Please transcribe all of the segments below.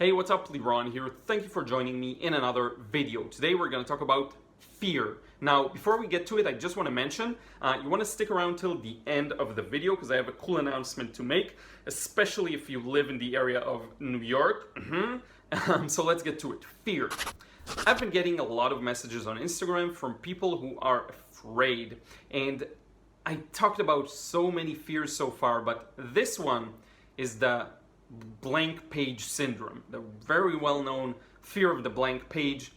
Hey, what's up? Liron here. Thank you for joining me in another video. Today we're going to talk about fear. Now, before we get to it, I just want to mention, you want to stick around till the end of the video because I have a cool announcement to make, especially if you live in the area of New York. So let's get to it. Fear. I've been getting a lot of messages on Instagram from people who are afraid, and I talked about so many fears so far, but this one is the blank page syndrome, the very well-known fear of the blank page,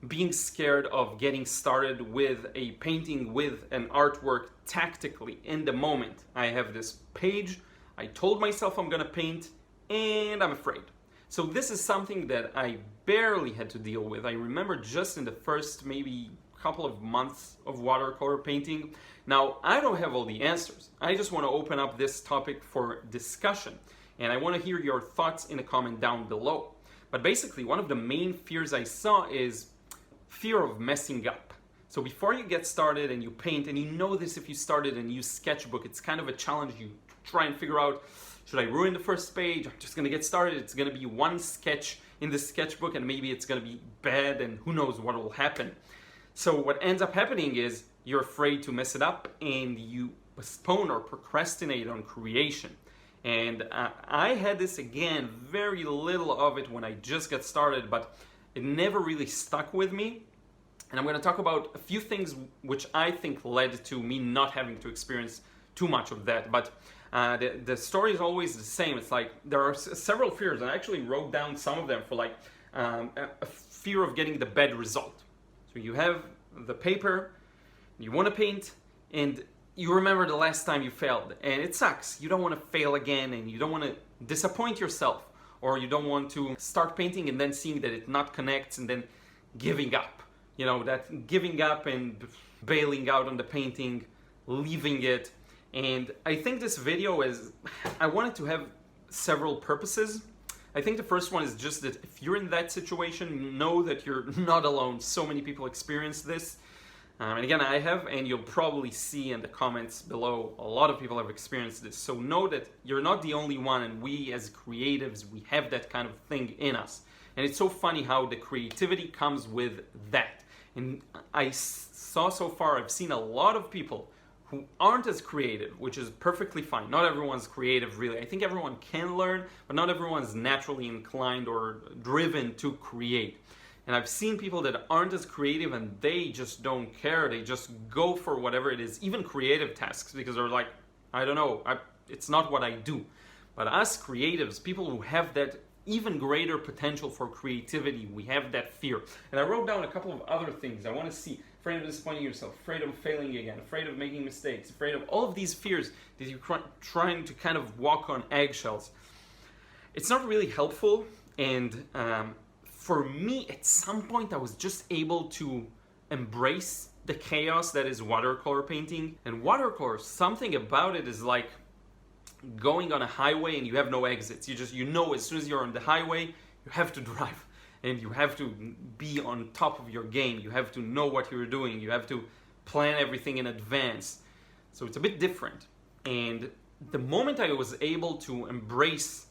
being scared of getting started with a painting, with an artwork tactically in the moment. I have this page, I told myself I'm gonna paint, and I'm afraid. So this is something that I barely had to deal with. I remember just in the first maybe couple of months of watercolor painting. Now, I don't have all the answers. I just want to open up this topic for discussion. And I want to hear your thoughts in a comment down below. But basically, one of the main fears I saw is fear of messing up. So before you get started and you paint, and you know this if you started a new sketchbook, it's kind of a challenge. You try and figure out, should I ruin the first page? I'm just going to get started. It's going to be one sketch in the sketchbook and maybe it's going to be bad and who knows what will happen. So what ends up happening is you're afraid to mess it up and you postpone or procrastinate on creation. And I had this again, very little of it when I just got started, but it never really stuck with me. And I'm going to talk about a few things which I think led to me not having to experience too much of that. But the story is always the same. It's like there are several fears, and I actually wrote down some of them for like a fear of getting the bad result. So you have the paper, you want to paint, and you remember the last time you failed, and it sucks. You don't want to fail again, and you don't want to disappoint yourself, or you don't want to start painting and then seeing that it not connects and then giving up. You know, that giving up and bailing out on the painting, leaving it. And I think this video I wanted to have several purposes. I think the first one is just that if you're in that situation, know that you're not alone. So many people experience this. And again, I have, and you'll probably see in the comments below, a lot of people have experienced this. So know that you're not the only one, and we as creatives, we have that kind of thing in us. And it's so funny how the creativity comes with that. And I saw so far, I've seen a lot of people who aren't as creative, which is perfectly fine. Not everyone's creative, really. I think everyone can learn, but not everyone's naturally inclined or driven to create. And I've seen people that aren't as creative and they just don't care. They just go for whatever it is, even creative tasks, because they're like, I don't know, it's not what I do. But us creatives, people who have that even greater potential for creativity, we have that fear. And I wrote down a couple of other things I want to see. Afraid of disappointing yourself, afraid of failing again, afraid of making mistakes, afraid of all of these fears that you're trying to kind of walk on eggshells. It's not really helpful, and for me, at some point, I was just able to embrace the chaos that is watercolor painting. And watercolor, something about it is like going on a highway and you have no exits. You know, as soon as you're on the highway, you have to drive. And you have to be on top of your game. You have to know what you're doing. You have to plan everything in advance. So it's a bit different. And the moment I was able to embrace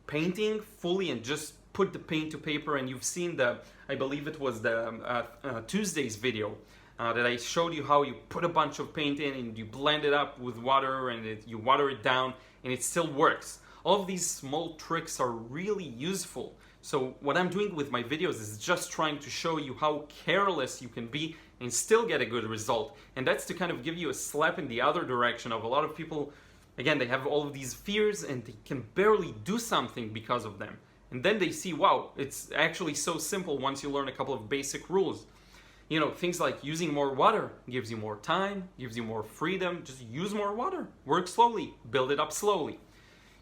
painting fully and just put the paint to paper, and you've seen I believe it was the Tuesday's video that I showed you how you put a bunch of paint in and you blend it up with water and you water it down and it still works. All of these small tricks are really useful. So what I'm doing with my videos is just trying to show you how careless you can be and still get a good result. And that's to kind of give you a slap in the other direction of a lot of people. Again, they have all of these fears and they can barely do something because of them. And then they see, wow, it's actually so simple once you learn a couple of basic rules. You know, things like using more water gives you more time, gives you more freedom. Just use more water. Work slowly. Build it up slowly.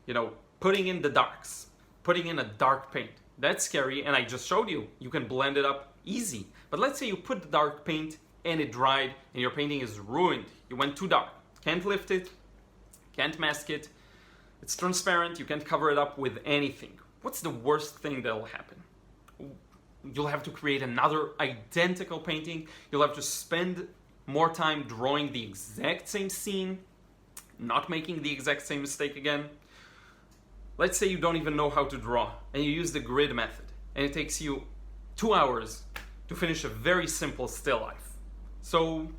You know, putting in the darks. Putting in a dark paint. That's scary, and I just showed you. You can blend it up easy. But let's say you put the dark paint and it dried and your painting is ruined. You went too dark. Can't lift it. Can't mask it. It's transparent. You can't cover it up with anything. What's the worst thing that'll happen? You'll have to create another identical painting. You'll have to spend more time drawing the exact same scene, not making the exact same mistake again. let's say you don't even know how to draw and you use the grid method and it takes you 2 hours to finish a very simple still life. So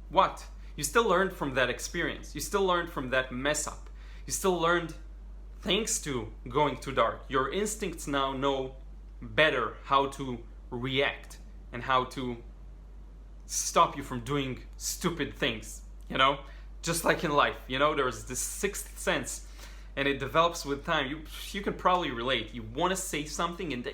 what? You still learned from that experience. You still learned from that mess up. You still learned thanks to going too dark. Your instincts now know better how to react and how to stop you from doing stupid things, you know? Just like in life, you know, there's this sixth sense and it develops with time. You can probably relate. You want to say something and then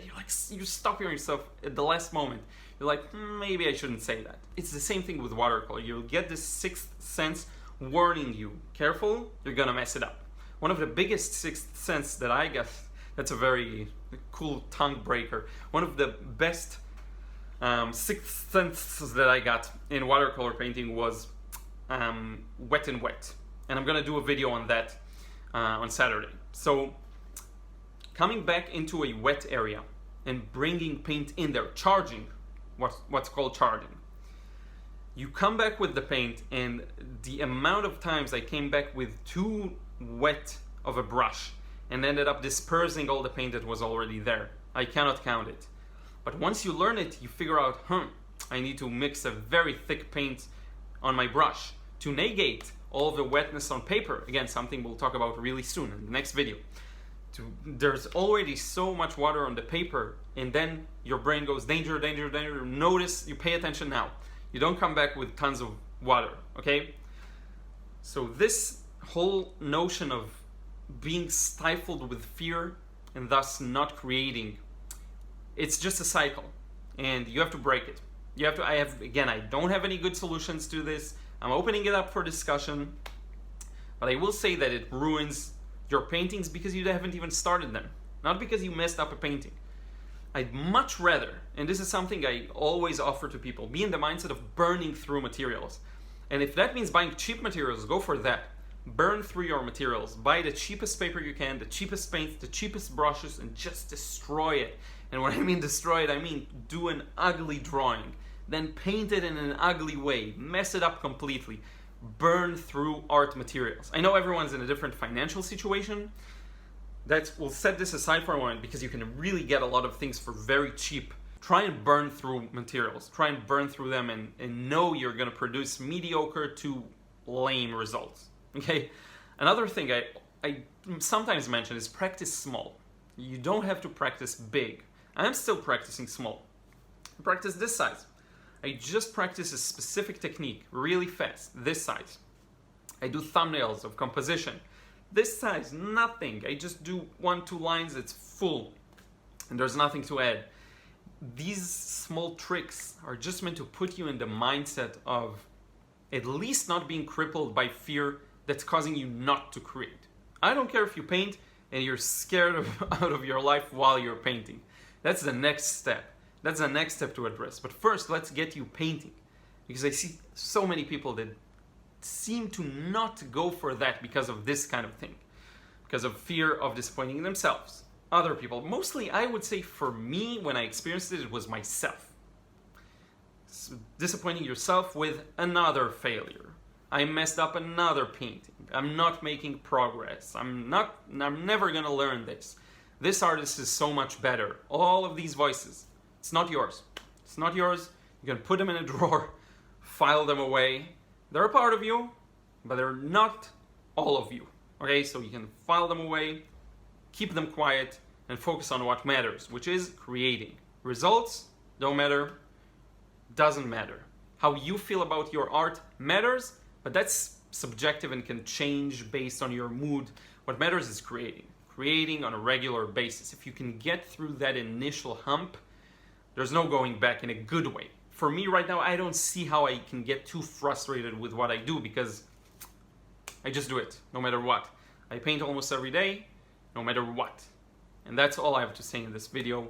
you stop yourself at the last moment. You're like, maybe I shouldn't say that. It's the same thing with watercolor. You'll get this sixth sense warning you, careful, you're gonna mess it up. One of the biggest sixth sense that I got, that's a very cool tongue breaker. One of the best sixth senses that I got in watercolor painting was wet and wet. And I'm gonna do a video on that on Saturday. So coming back into a wet area and bringing paint in there, charging, what's called charging. You come back with the paint, and the amount of times I came back with too wet of a brush and ended up dispersing all the paint that was already there, I cannot count it. But once you learn it, you figure out, I need to mix a very thick paint on my brush to negate all the wetness on paper. Again, something we'll talk about really soon in the next video. There's already so much water on the paper, and then your brain goes, danger, danger, danger. Notice, you pay attention now. You don't come back with tons of water, okay? So this whole notion of being stifled with fear and thus not creating, it's just a cycle, and you have to break it. You have to, I don't have any good solutions to this. I'm opening it up for discussion, but I will say that it ruins your paintings because you haven't even started them, not because you messed up a painting. I'd much rather, and this is something I always offer to people, be in the mindset of burning through materials. And if that means buying cheap materials, go for that. Burn through your materials. Buy the cheapest paper you can, the cheapest paints, the cheapest brushes, and just destroy it. And when I mean destroy it, I mean do an ugly drawing. Then paint it in an ugly way. Mess it up completely. Burn through art materials. I know everyone's in a different financial situation. We'll set this aside for a moment because you can really get a lot of things for very cheap. Try and burn through materials. Try and burn through them and know you're going to produce mediocre to lame results. Okay? Another thing I sometimes mention is practice small. You don't have to practice big. I'm still practicing small. I practice this size. I just practice a specific technique really fast, this size. I do thumbnails of composition. This size, nothing. I just do 1-2 lines, it's full. And there's nothing to add. These small tricks are just meant to put you in the mindset of at least not being crippled by fear that's causing you not to create. I don't care if you paint and you're scared out of your life while you're painting. That's the next step. That's the next step to address. But first, let's get you painting. Because I see so many people that seem to not go for that because of this kind of thing. Because of fear of disappointing themselves. Other people. Mostly, I would say for me, when I experienced it, it was myself. So disappointing yourself with another failure. I messed up another painting. I'm not making progress. I'm never gonna learn this. This artist is so much better. All of these voices. It's not yours. It's not yours. You can put them in a drawer, file them away. They're a part of you, but they're not all of you. Okay, so you can file them away, keep them quiet, and focus on what matters, which is creating. Results don't matter, doesn't matter. How you feel about your art matters, but that's subjective and can change based on your mood. What matters is creating. Creating on a regular basis. If you can get through that initial hump, there's no going back in a good way. For me right now, I don't see how I can get too frustrated with what I do because I just do it, no matter what. I paint almost every day, no matter what. And that's all I have to say in this video.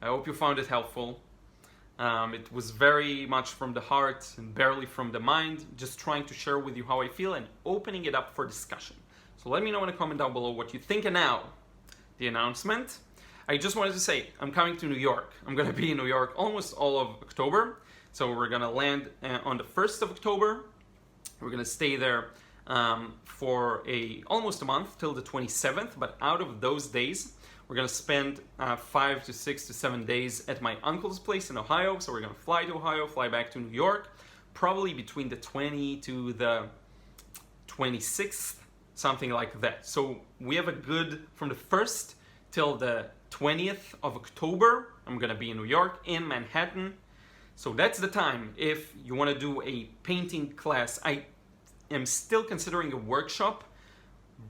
I hope you found it helpful. It was very much from the heart and barely from the mind, just trying to share with you how I feel and opening it up for discussion. So let me know in a comment down below what you think. And now, the announcement. I just wanted to say, I'm coming to New York. I'm going to be in New York almost all of October. So we're going to land on the 1st of October. We're going to stay there for almost a month till the 27th, but out of those days, we're gonna spend 5 to 6 to 7 days at my uncle's place in Ohio. So we're gonna fly to Ohio, fly back to New York, probably between the 20 to the 26th, something like that. So we have a good, from the 1st till the 20th of October, I'm gonna be in New York, in Manhattan. So that's the time if you wanna do a painting class. I am still considering a workshop,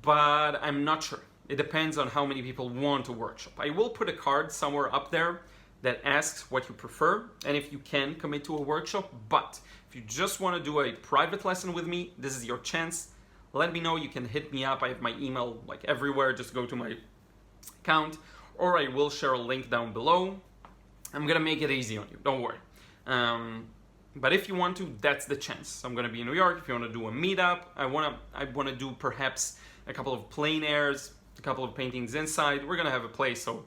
but I'm not sure. It depends on how many people want a workshop. I will put a card somewhere up there that asks what you prefer and if you can commit to a workshop. But if you just want to do a private lesson with me, this is your chance. Let me know. You can hit me up. I have my email like everywhere. Just go to my account, or I will share a link down below. I'm gonna make it easy on you, don't worry. But if you want to, that's the chance. I'm gonna be in New York. If you want to do a meetup, I wanna do perhaps a couple of plein airs, a couple of paintings inside. We're gonna have a place, so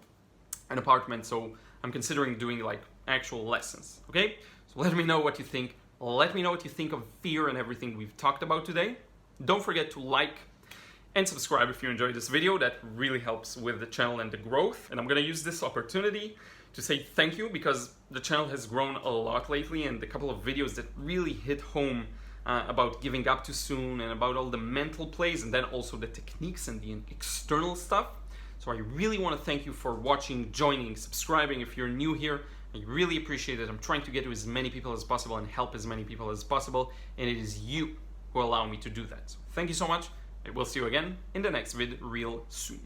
an apartment. So I'm considering doing like actual lessons. Okay, so let me know what you think. Let me know what you think of fear and everything we've talked about today. Don't forget to like and subscribe if you enjoyed this video. That really helps with the channel and the growth. And I'm gonna use this opportunity to say thank you, because the channel has grown a lot lately, and a couple of videos that really hit home about giving up too soon and about all the mental plays, and then also the techniques and the external stuff. So I really want to thank you for watching, joining, subscribing if you're new here. I really appreciate it. I'm trying to get to as many people as possible and help as many people as possible, and it is you who allow me to do that. So thank you so much. I will see you again in the next vid real soon.